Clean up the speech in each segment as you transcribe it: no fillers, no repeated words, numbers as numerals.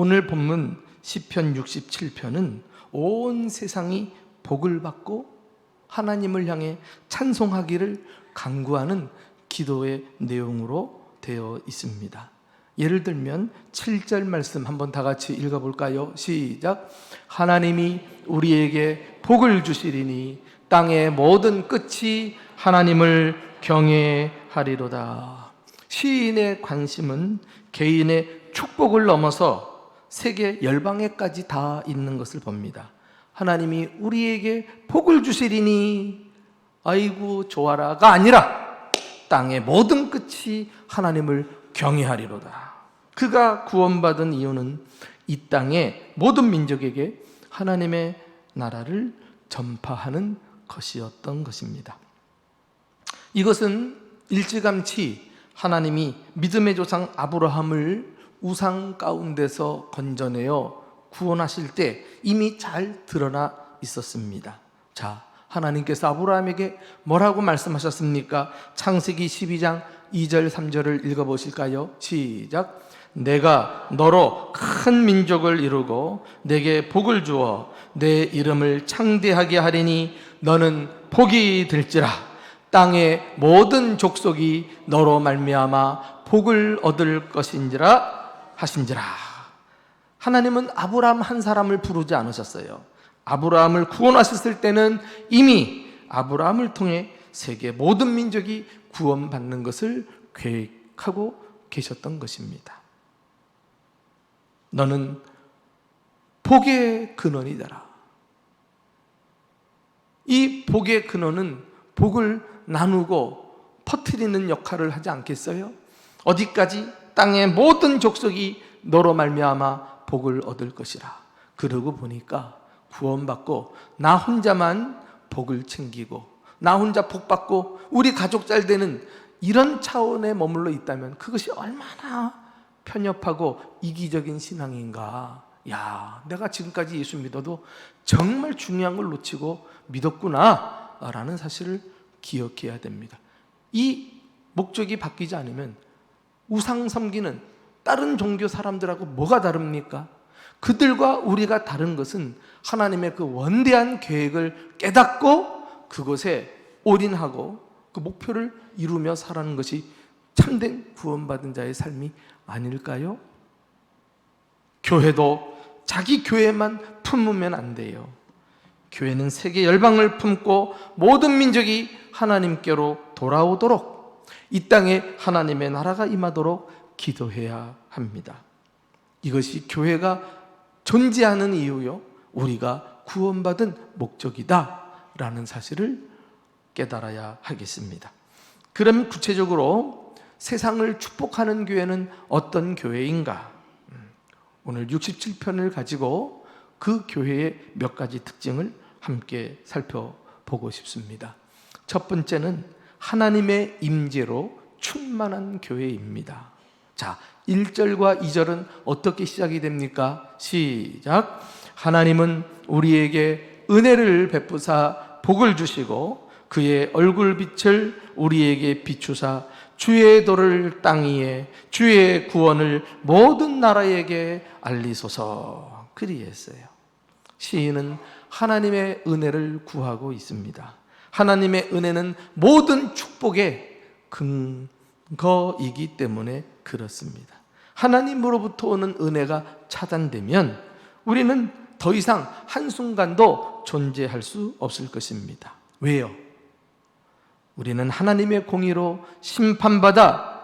오늘 본문 시편 67편은 온 세상이 복을 받고 하나님을 향해 찬송하기를 간구하는 기도의 내용으로 되어 있습니다. 예를 들면 7절 말씀 한번 다 같이 읽어볼까요? 시작. 하나님이 우리에게 복을 주시리니 땅의 모든 끝이 하나님을 경외하리로다. 시인의 관심은 개인의 축복을 넘어서 세계 열방에까지 다 있는 것을 봅니다. 하나님이 우리에게 복을 주시리니 아이고 좋아라가 아니라 땅의 모든 끝이 하나님을 경외하리로다. 그가 구원받은 이유는 이 땅의 모든 민족에게 하나님의 나라를 전파하는 것이었던 것입니다. 이것은 일찌감치 하나님이 믿음의 조상 아브라함을 우상 가운데서 건져내어 구원하실 때 이미 잘 드러나 있었습니다. 자, 하나님께서 아브라함에게 뭐라고 말씀하셨습니까? 창세기 12장 2절 3절을 읽어보실까요? 시작. 내가 너로 큰 민족을 이루고 내게 복을 주어 내 이름을 창대하게 하리니 너는 복이 될지라. 땅의 모든 족속이 너로 말미암아 복을 얻을 것인지라 하신지라. 하나님은 아브라함 한 사람을 부르지 않으셨어요. 아브라함을 구원하셨을 때는 이미 아브라함을 통해 세계 모든 민족이 구원받는 것을 계획하고 계셨던 것입니다. 너는 복의 근원이 되라. 이 복의 근원은 복을 나누고 퍼뜨리는 역할을 하지 않겠어요? 어디까지? 땅의 모든 족속이 너로 말미암아 복을 얻을 것이라. 그러고 보니까 구원받고 나 혼자만 복을 챙기고 나 혼자 복받고 우리 가족 잘 되는 이런 차원에 머물러 있다면 그것이 얼마나 편협하고 이기적인 신앙인가. 야, 내가 지금까지 예수 믿어도 정말 중요한 걸 놓치고 믿었구나 라는 사실을 기억해야 됩니다. 이 목적이 바뀌지 않으면 우상 섬기는 다른 종교 사람들하고 뭐가 다릅니까? 그들과 우리가 다른 것은 하나님의 그 원대한 계획을 깨닫고 그것에 올인하고 그 목표를 이루며 살아가는 것이 참된 구원받은 자의 삶이 아닐까요? 교회도 자기 교회만 품으면 안 돼요. 교회는 세계 열방을 품고 모든 민족이 하나님께로 돌아오도록 이 땅에 하나님의 나라가 임하도록 기도해야 합니다. 이것이 교회가 존재하는 이유요, 우리가 구원받은 목적이다 라는 사실을 깨달아야 하겠습니다. 그럼 구체적으로 세상을 축복하는 교회는 어떤 교회인가? 오늘 67편을 가지고 그 교회의 몇 가지 특징을 함께 살펴보고 싶습니다. 첫 번째는 하나님의 임재로 충만한 교회입니다. 자, 1절과 2절은 어떻게 시작이 됩니까? 시작. 하나님은 우리에게 은혜를 베푸사 복을 주시고 그의 얼굴빛을 우리에게 비추사 주의 도를 땅 위에 주의 구원을 모든 나라에게 알리소서. 그리했어요. 시인은 하나님의 은혜를 구하고 있습니다. 하나님의 은혜는 모든 축복의 근거이기 때문에 그렇습니다. 하나님으로부터 오는 은혜가 차단되면 우리는 더 이상 한순간도 존재할 수 없을 것입니다. 왜요? 우리는 하나님의 공의로 심판받아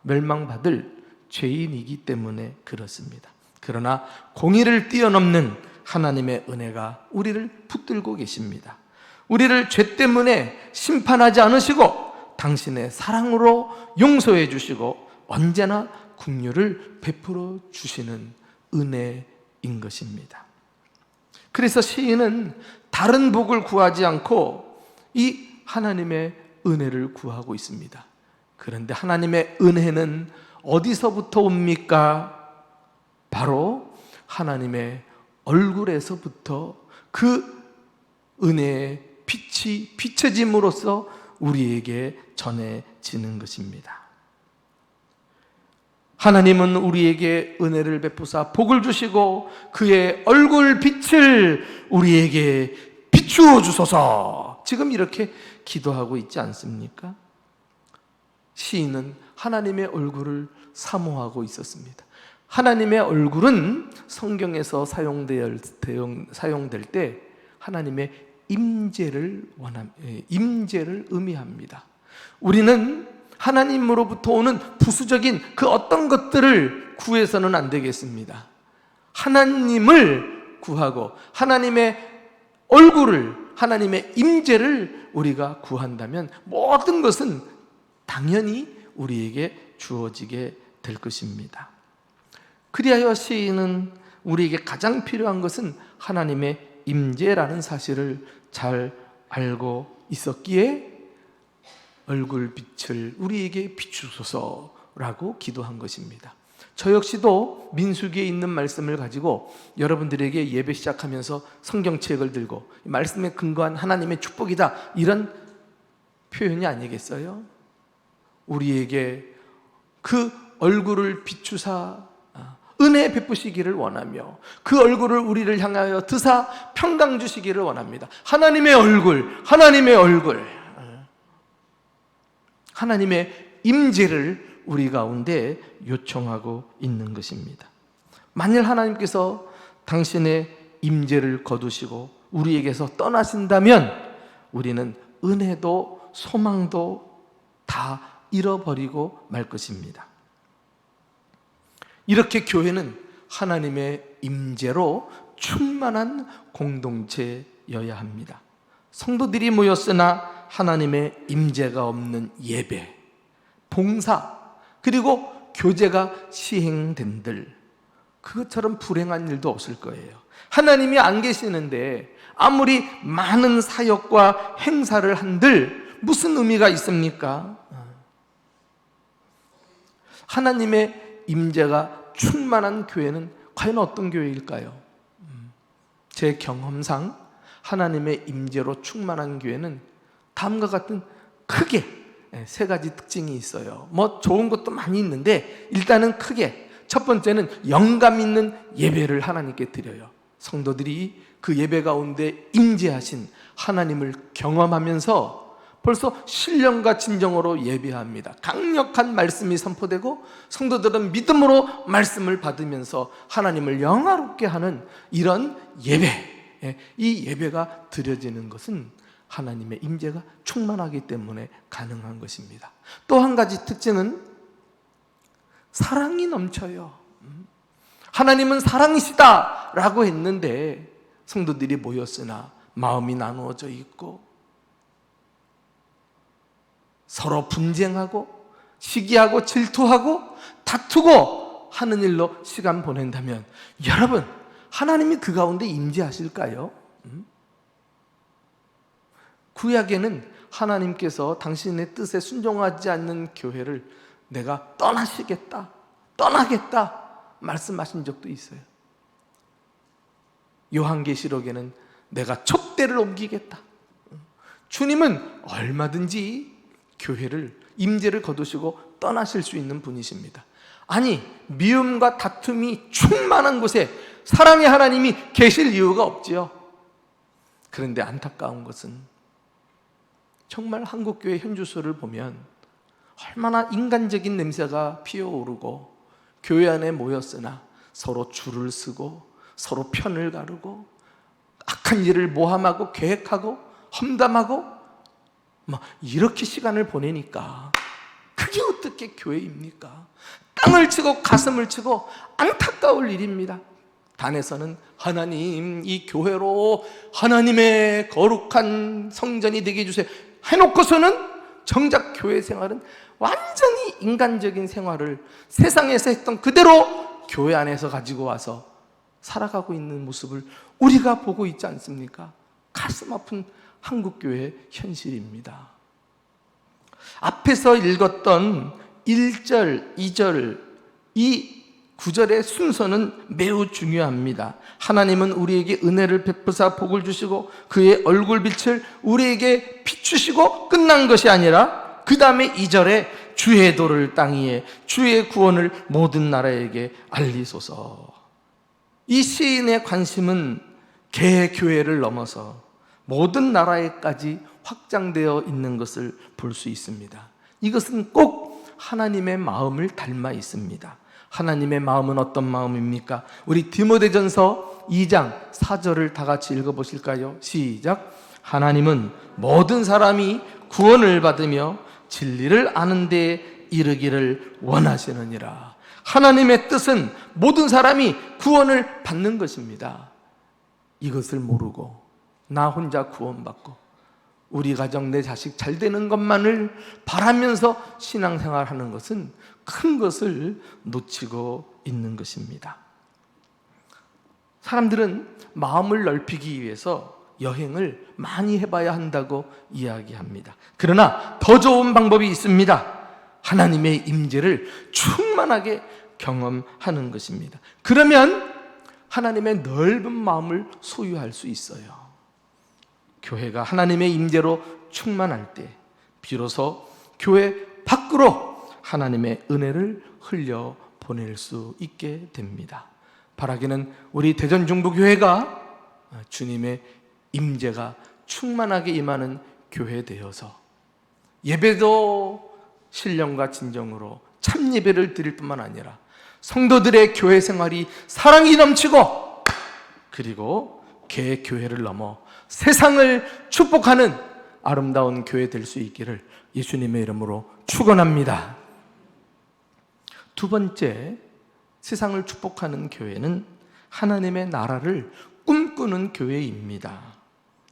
멸망받을 죄인이기 때문에 그렇습니다. 그러나 공의를 뛰어넘는 하나님의 은혜가 우리를 붙들고 계십니다. 우리를 죄 때문에 심판하지 않으시고 당신의 사랑으로 용서해 주시고 언제나 긍휼을 베풀어 주시는 은혜인 것입니다. 그래서 시인은 다른 복을 구하지 않고 이 하나님의 은혜를 구하고 있습니다. 그런데 하나님의 은혜는 어디서부터 옵니까? 바로 하나님의 얼굴에서부터 그 은혜의 빛이 비춰짐으로써 우리에게 전해지는 것입니다. 하나님은 우리에게 은혜를 베푸사 복을 주시고 그의 얼굴 빛을 우리에게 비추어 주소서. 지금 이렇게 기도하고 있지 않습니까? 시인은 하나님의 얼굴을 사모하고 있었습니다. 하나님의 얼굴은 성경에서 사용될 때 하나님의 임재를 의미합니다. 우리는 하나님으로부터 오는 부수적인 그 어떤 것들을 구해서는 안 되겠습니다. 하나님을 구하고 하나님의 얼굴을, 하나님의 임재를 우리가 구한다면 모든 것은 당연히 우리에게 주어지게 될 것입니다. 그리하여 시인은 우리에게 가장 필요한 것은 하나님의 임재라는 사실을 잘 알고 있었기에 얼굴빛을 우리에게 비추소서라고 기도한 것입니다. 저 역시도 민수기에 있는 말씀을 가지고 여러분들에게 예배 시작하면서 성경책을 들고 말씀에 근거한 하나님의 축복이다, 이런 표현이 아니겠어요? 우리에게 그 얼굴을 비추사 은혜 베푸시기를 원하며 그 얼굴을 우리를 향하여 드사 평강 주시기를 원합니다. 하나님의 얼굴, 하나님의 얼굴, 하나님의 임재를 우리 가운데 요청하고 있는 것입니다. 만일 하나님께서 당신의 임재를 거두시고 우리에게서 떠나신다면 우리는 은혜도 소망도 다 잃어버리고 말 것입니다. 이렇게 교회는 하나님의 임재로 충만한 공동체여야 합니다. 성도들이 모였으나 하나님의 임재가 없는 예배, 봉사, 그리고 교제가 시행된들, 그것처럼 불행한 일도 없을 거예요. 하나님이 안 계시는데 아무리 많은 사역과 행사를 한들 무슨 의미가 있습니까? 하나님의 임재가 충만한 교회는 과연 어떤 교회일까요? 제 경험상 하나님의 임재로 충만한 교회는 다음과 같은 크게 세 가지 특징이 있어요. 뭐 좋은 것도 많이 있는데 일단은 크게, 첫 번째는 영감 있는 예배를 하나님께 드려요. 성도들이 그 예배 가운데 임재하신 하나님을 경험하면서 벌써 신령과 진정으로 예배합니다. 강력한 말씀이 선포되고 성도들은 믿음으로 말씀을 받으면서 하나님을 영화롭게 하는 이런 예배, 이 예배가 드려지는 것은 하나님의 임재가 충만하기 때문에 가능한 것입니다. 또 한 가지 특징은 사랑이 넘쳐요. 하나님은 사랑이시다 라고 했는데 성도들이 모였으나 마음이 나누어져 있고 서로 분쟁하고 시기하고 질투하고 다투고 하는 일로 시간 보낸다면 여러분, 하나님이 그 가운데 임재하실까요? 구약에는 하나님께서 당신의 뜻에 순종하지 않는 교회를 내가 떠나시겠다, 떠나겠다 말씀하신 적도 있어요. 요한계시록에는 내가 촛대를 옮기겠다. 주님은 얼마든지 교회를, 임재를 거두시고 떠나실 수 있는 분이십니다. 아니, 미움과 다툼이 충만한 곳에 사랑의 하나님이 계실 이유가 없지요. 그런데 안타까운 것은 정말 한국교회 현주소를 보면 얼마나 인간적인 냄새가 피어오르고 교회 안에 모였으나 서로 줄을 서고 서로 편을 가르고 악한 일을 모함하고 계획하고 험담하고 이렇게 시간을 보내니까 그게 어떻게 교회입니까? 땅을 치고 가슴을 치고 안타까울 일입니다. 단에서는 하나님, 이 교회로 하나님의 거룩한 성전이 되게 해주세요 해놓고서는 정작 교회 생활은 완전히 인간적인 생활을 세상에서 했던 그대로 교회 안에서 가지고 와서 살아가고 있는 모습을 우리가 보고 있지 않습니까? 가슴 아픈 한국교회의 현실입니다. 앞에서 읽었던 1절, 2절 이 구절의 순서는 매우 중요합니다. 하나님은 우리에게 은혜를 베푸사 복을 주시고 그의 얼굴빛을 우리에게 비추시고 끝난 것이 아니라 그 다음에 2절에 주의 도를 땅 위에 주의 구원을 모든 나라에게 알리소서. 이 시인의 관심은 개교회를 넘어서 모든 나라에까지 확장되어 있는 것을 볼 수 있습니다. 이것은 꼭 하나님의 마음을 닮아 있습니다. 하나님의 마음은 어떤 마음입니까? 우리 디모데전서 2장 4절을 다 같이 읽어보실까요? 시작. 하나님은 모든 사람이 구원을 받으며 진리를 아는 데에 이르기를 원하시느니라. 하나님의 뜻은 모든 사람이 구원을 받는 것입니다. 이것을 모르고 나 혼자 구원받고 우리 가정 내 자식 잘 되는 것만을 바라면서 신앙생활하는 것은 큰 것을 놓치고 있는 것입니다. 사람들은 마음을 넓히기 위해서 여행을 많이 해봐야 한다고 이야기합니다. 그러나 더 좋은 방법이 있습니다. 하나님의 임재를 충만하게 경험하는 것입니다. 그러면 하나님의 넓은 마음을 소유할 수 있어요. 교회가 하나님의 임재로 충만할 때 비로소 교회 밖으로 하나님의 은혜를 흘려 보낼 수 있게 됩니다. 바라기는 우리 대전중부교회가 주님의 임재가 충만하게 임하는 교회 되어서 예배도 신령과 진정으로 참 예배를 드릴 뿐만 아니라 성도들의 교회 생활이 사랑이 넘치고 그리고 개교회를 넘어 세상을 축복하는 아름다운 교회 될 수 있기를 예수님의 이름으로 축원합니다. 두 번째, 세상을 축복하는 교회는 하나님의 나라를 꿈꾸는 교회입니다.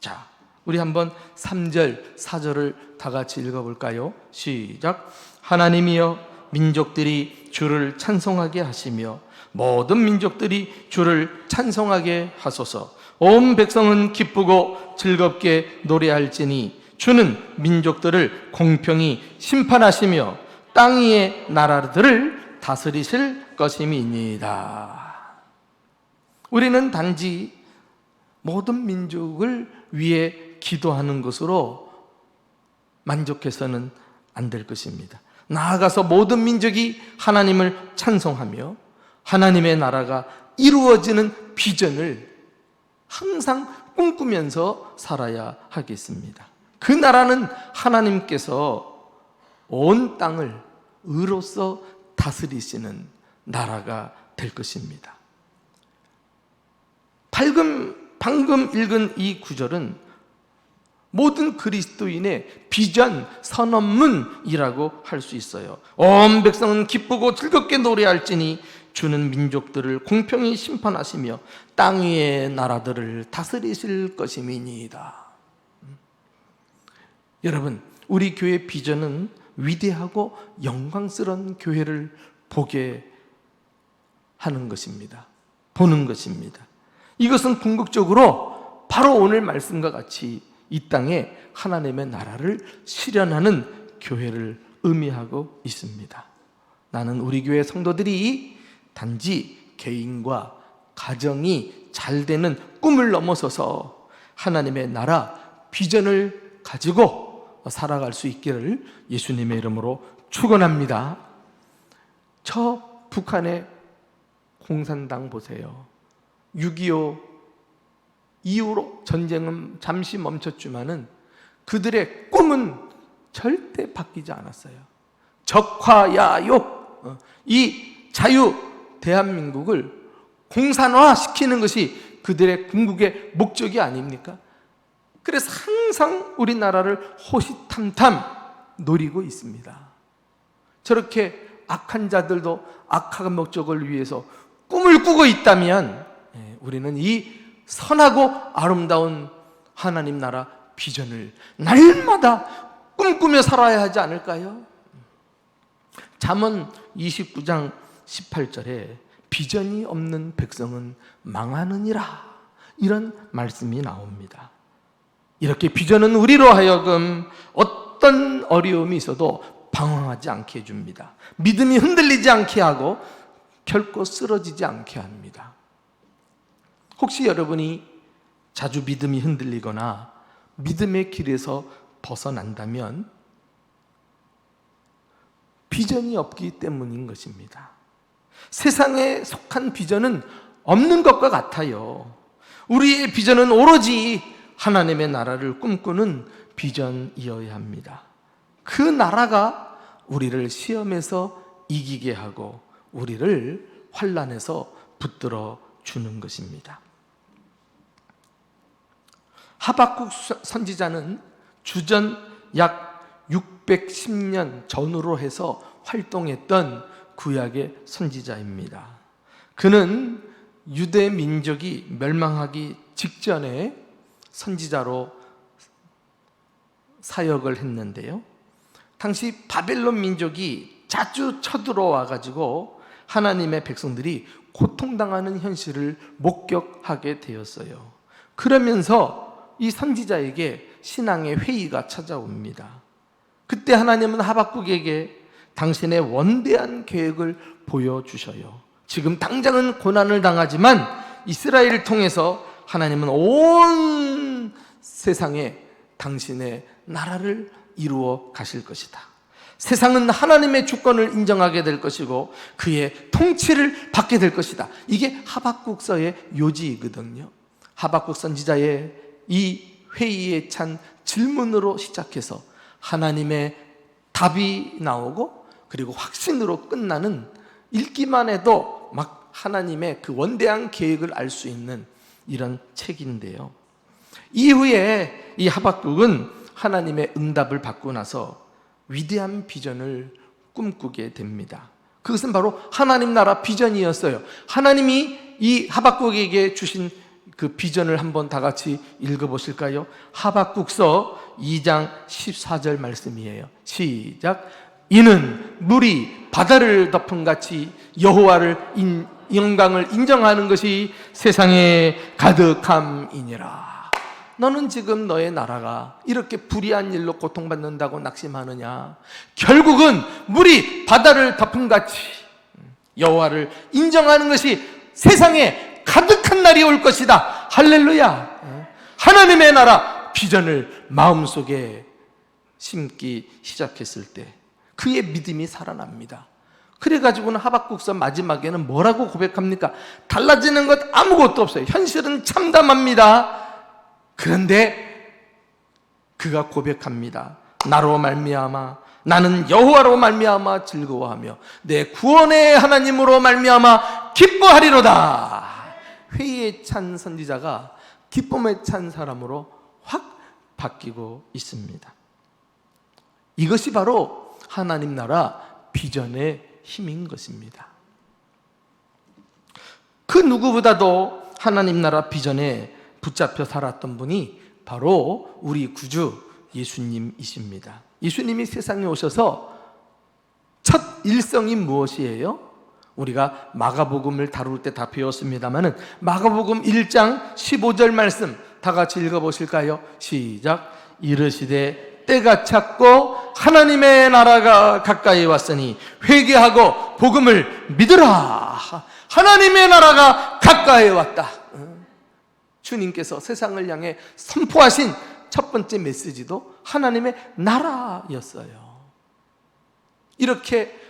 자, 우리 한번 3절, 4절을 다 같이 읽어볼까요? 시작. 하나님이여 민족들이 주를 찬송하게 하시며 모든 민족들이 주를 찬송하게 하소서. 온 백성은 기쁘고 즐겁게 노래할지니 주는 민족들을 공평히 심판하시며 땅 위의 나라들을 다스리실 것임이니이다. 우리는 단지 모든 민족을 위해 기도하는 것으로 만족해서는 안 될 것입니다. 나아가서 모든 민족이 하나님을 찬송하며 하나님의 나라가 이루어지는 비전을 항상 꿈꾸면서 살아야 하겠습니다. 그 나라는 하나님께서 온 땅을 의로써 다스리시는 나라가 될 것입니다. 방금 읽은 이 구절은 모든 그리스도인의 비전 선언문이라고 할 수 있어요. 온 백성은 기쁘고 즐겁게 노래할지니 주는 민족들을 공평히 심판하시며 땅 위의 나라들을 다스리실 것임이니이다. 여러분, 우리 교회 비전은 위대하고 영광스러운 교회를 보게 하는 것입니다. 보는 것입니다. 이것은 궁극적으로 바로 오늘 말씀과 같이 이 땅에 하나님의 나라를 실현하는 교회를 의미하고 있습니다. 나는 우리 교회 성도들이 단지 개인과 가정이 잘 되는 꿈을 넘어서서 하나님의 나라 비전을 가지고 살아갈 수 있기를 예수님의 이름으로 축원합니다. 저 북한의 공산당 보세요. 6.25 이후로 전쟁은 잠시 멈췄지만은 그들의 꿈은 절대 바뀌지 않았어요. 적화야욕, 이 자유 대한민국을 공산화시키는 것이 그들의 궁극의 목적이 아닙니까? 그래서 항상 우리나라를 호시탐탐 노리고 있습니다. 저렇게 악한 자들도 악한 목적을 위해서 꿈을 꾸고 있다면 우리는 이 선하고 아름다운 하나님 나라 비전을 날마다 꿈꾸며 살아야 하지 않을까요? 잠언 29장 18절에 비전이 없는 백성은 망하느니라, 이런 말씀이 나옵니다. 이렇게 비전은 우리로 하여금 어떤 어려움이 있어도 방황하지 않게 해줍니다. 믿음이 흔들리지 않게 하고 결코 쓰러지지 않게 합니다. 혹시 여러분이 자주 믿음이 흔들리거나 믿음의 길에서 벗어난다면 비전이 없기 때문인 것입니다. 세상에 속한 비전은 없는 것과 같아요. 우리의 비전은 오로지 하나님의 나라를 꿈꾸는 비전이어야 합니다. 그 나라가 우리를 시험에서 이기게 하고 우리를 환난에서 붙들어 주는 것입니다. 하박국 선지자는 주전 약 610년 전으로 해서 활동했던 구약의 선지자입니다. 그는 유대 민족이 멸망하기 직전에 선지자로 사역을 했는데요. 당시 바벨론 민족이 자주 쳐들어와 가지고 하나님의 백성들이 고통당하는 현실을 목격하게 되었어요. 그러면서 이 선지자에게 신앙의 회의가 찾아옵니다. 그때 하나님은 하박국에게 당신의 원대한 계획을 보여주셔요. 지금 당장은 고난을 당하지만 이스라엘을 통해서 하나님은 온 세상에 당신의 나라를 이루어 가실 것이다. 세상은 하나님의 주권을 인정하게 될 것이고 그의 통치를 받게 될 것이다. 이게 하박국서의 요지이거든요. 하박국 선지자의 이 회의에 찬 질문으로 시작해서 하나님의 답이 나오고 그리고 확신으로 끝나는, 읽기만 해도 막 하나님의 그 원대한 계획을 알 수 있는 이런 책인데요. 이후에 이 하박국은 하나님의 응답을 받고 나서 위대한 비전을 꿈꾸게 됩니다. 그것은 바로 하나님 나라 비전이었어요. 하나님이 이 하박국에게 주신 그 비전을 한번 다 같이 읽어보실까요? 하박국서 2장 14절 말씀이에요. 시작. 이는 물이 바다를 덮은 같이 여호와를 영광을 인정하는 것이 세상에 가득함이니라. 너는 지금 너의 나라가 이렇게 불의한 일로 고통받는다고 낙심하느냐? 결국은 물이 바다를 덮은 같이 여호와를 인정하는 것이 세상에 가득한 날이 올 것이다. 할렐루야. 하나님의 나라 비전을 마음속에 심기 시작했을 때 그의 믿음이 살아납니다. 그래가지고는 하박국서 마지막에는 뭐라고 고백합니까? 달라지는 것 아무것도 없어요. 현실은 참담합니다. 그런데 그가 고백합니다. 나로 말미암아, 나는 여호와로 말미암아 즐거워하며 내 구원의 하나님으로 말미암아 기뻐하리로다. 회의에 찬 선지자가 기쁨에 찬 사람으로 확 바뀌고 있습니다. 이것이 바로 하나님 나라 비전의 힘인 것입니다. 그 누구보다도 하나님 나라 비전에 붙잡혀 살았던 분이 바로 우리 구주 예수님이십니다. 예수님이 세상에 오셔서 첫 일성이 무엇이에요? 우리가 마가복음을 다룰 때 다 배웠습니다마는 마가복음 1장 15절 말씀 다 같이 읽어보실까요? 시작. 이르시되 때가 찼고 하나님의 나라가 가까이 왔으니 회개하고 복음을 믿으라. 하나님의 나라가 가까이 왔다. 주님께서 세상을 향해 선포하신 첫 번째 메시지도 하나님의 나라였어요. 이렇게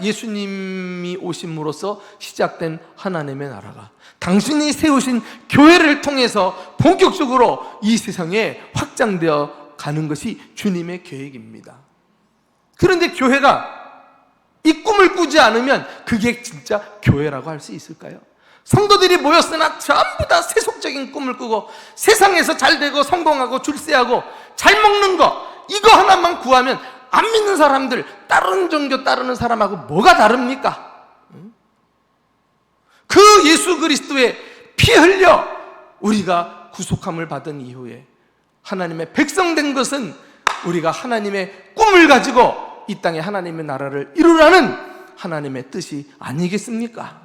예수님이 오심으로써 시작된 하나님의 나라가 당신이 세우신 교회를 통해서 본격적으로 이 세상에 확장되어 가는 것이 주님의 계획입니다. 그런데 교회가 이 꿈을 꾸지 않으면 그게 진짜 교회라고 할 수 있을까요? 성도들이 모였으나 전부 다 세속적인 꿈을 꾸고 세상에서 잘 되고 성공하고 출세하고 잘 먹는 거 이거 하나만 구하면 안 믿는 사람들, 다른 종교 따르는 사람하고 뭐가 다릅니까? 그 예수 그리스도의 피 흘려 우리가 구속함을 받은 이후에 하나님의 백성 된 것은 우리가 하나님의 꿈을 가지고 이 땅에 하나님의 나라를 이루라는 하나님의 뜻이 아니겠습니까?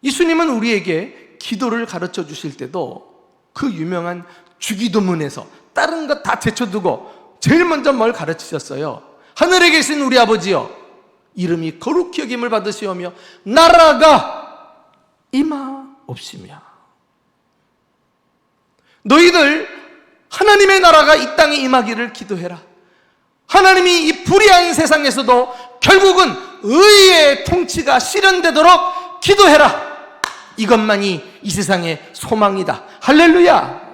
예수님은 우리에게 기도를 가르쳐 주실 때도 그 유명한 주기도문에서 다른 것 다 제쳐두고 제일 먼저 뭘 가르치셨어요? 하늘에 계신 우리 아버지여, 이름이 거룩히 여김을 받으시오며 나라가 임하옵시며. 너희들 하나님의 나라가 이 땅에 임하기를 기도해라. 하나님이 이 불의한 세상에서도 결국은 의의 통치가 실현되도록 기도해라. 이것만이 이 세상의 소망이다. 할렐루야.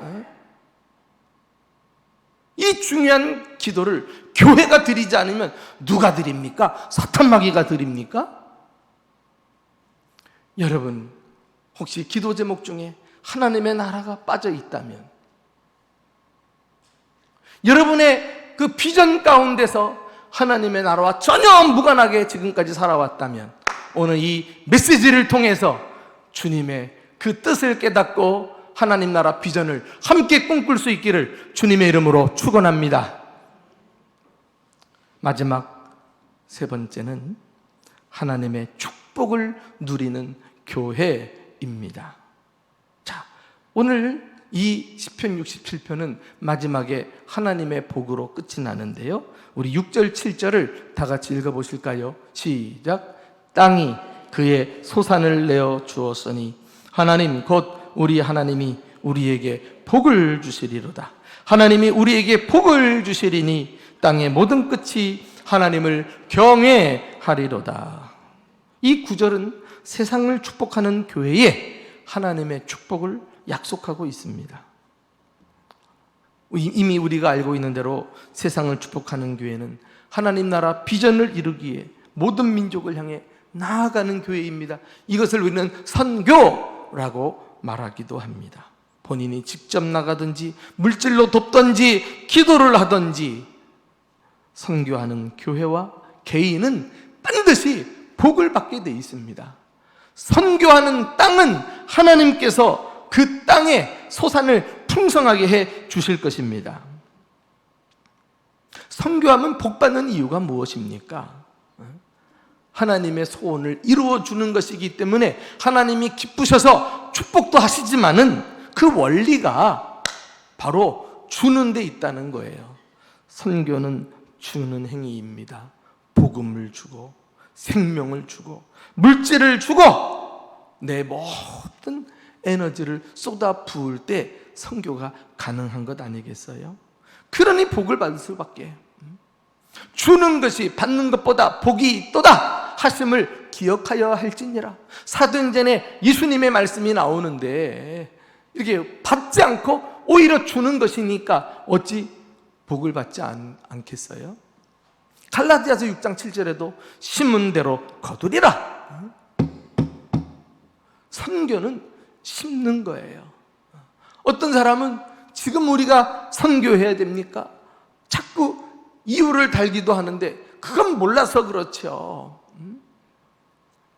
이 중요한 기도를 교회가 드리지 않으면 누가 드립니까? 사탄 마귀가 드립니까? 여러분, 혹시 기도 제목 중에 하나님의 나라가 빠져 있다면, 여러분의 그 비전 가운데서 하나님의 나라와 전혀 무관하게 지금까지 살아왔다면, 오늘 이 메시지를 통해서 주님의 그 뜻을 깨닫고 하나님 나라 비전을 함께 꿈꿀 수 있기를 주님의 이름으로 축원합니다. 마지막 세 번째는 하나님의 축복을 누리는 교회입니다. 자, 오늘 이 시편 67편은 마지막에 하나님의 복으로 끝이 나는데요, 우리 6절 7절을 다 같이 읽어보실까요? 시작. 땅이 그의 소산을 내어 주었으니 하나님 곧 우리 하나님이 우리에게 복을 주시리로다. 하나님이 우리에게 복을 주시리니 땅의 모든 끝이 하나님을 경외하리로다. 이 구절은 세상을 축복하는 교회에 하나님의 축복을 약속하고 있습니다. 이미 우리가 알고 있는 대로 세상을 축복하는 교회는 하나님 나라 비전을 이루기에 모든 민족을 향해 나아가는 교회입니다. 이것을 우리는 선교라고 말하기도 합니다. 본인이 직접 나가든지 물질로 돕든지 기도를 하든지 선교하는 교회와 개인은 반드시 복을 받게 되어 있습니다. 선교하는 땅은 하나님께서 그 땅에 소산을 풍성하게 해 주실 것입니다. 선교하면 복받는 이유가 무엇입니까? 하나님의 소원을 이루어 주는 것이기 때문에 하나님이 기쁘셔서 축복도 하시지만은 그 원리가 바로 주는 데 있다는 거예요. 선교는 주는 행위입니다. 복음을 주고 생명을 주고 물질을 주고 내 모든 에너지를 쏟아 부을 때 선교가 가능한 것 아니겠어요? 그러니 복을 받을 수밖에. 주는 것이 받는 것보다 복이 있도다 하심을 기억하여 할지니라. 사도행전에 예수님의 말씀이 나오는데 이렇게 받지 않고 오히려 주는 것이니까 어찌 복을 받지 않겠어요? 갈라디아서 6장 7절에도 심은 대로 거두리라. 선교는 심는 거예요. 어떤 사람은 지금 우리가 선교해야 됩니까? 자꾸 이유를 달기도 하는데 그건 몰라서 그렇죠.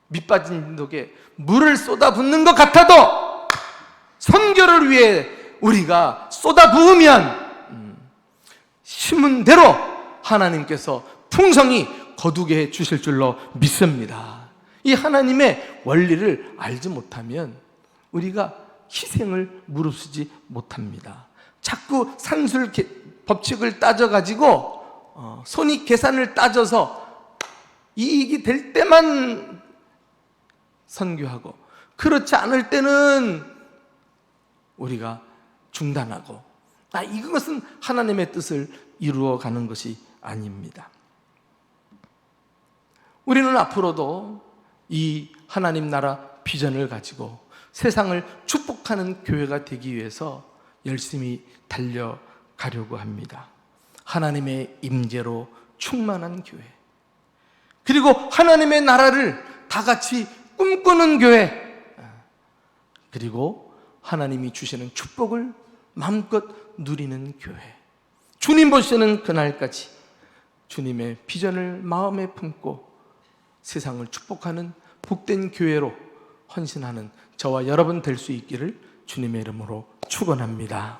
밑빠진 독에 물을 쏟아붓는 것 같아도 선교를 위해 우리가 쏟아부으면 심은 대로 하나님께서 풍성히 거두게 해 주실 줄로 믿습니다. 이 하나님의 원리를 알지 못하면 우리가 희생을 무릅쓰지 못합니다. 자꾸 산술 법칙을 따져가지고 손익 계산을 따져서 이익이 될 때만 선교하고 그렇지 않을 때는 우리가 중단하고 이것은 하나님의 뜻을 이루어가는 것이 아닙니다. 우리는 앞으로도 이 하나님 나라 비전을 가지고 세상을 축복하는 교회가 되기 위해서 열심히 달려가려고 합니다. 하나님의 임재로 충만한 교회, 그리고 하나님의 나라를 다 같이 꿈꾸는 교회, 그리고 하나님이 주시는 축복을 마음껏 누리는 교회, 주님 보시는 그날까지 주님의 비전을 마음에 품고 세상을 축복하는 복된 교회로 헌신하는 저와 여러분 될 수 있기를 주님의 이름으로 축원합니다.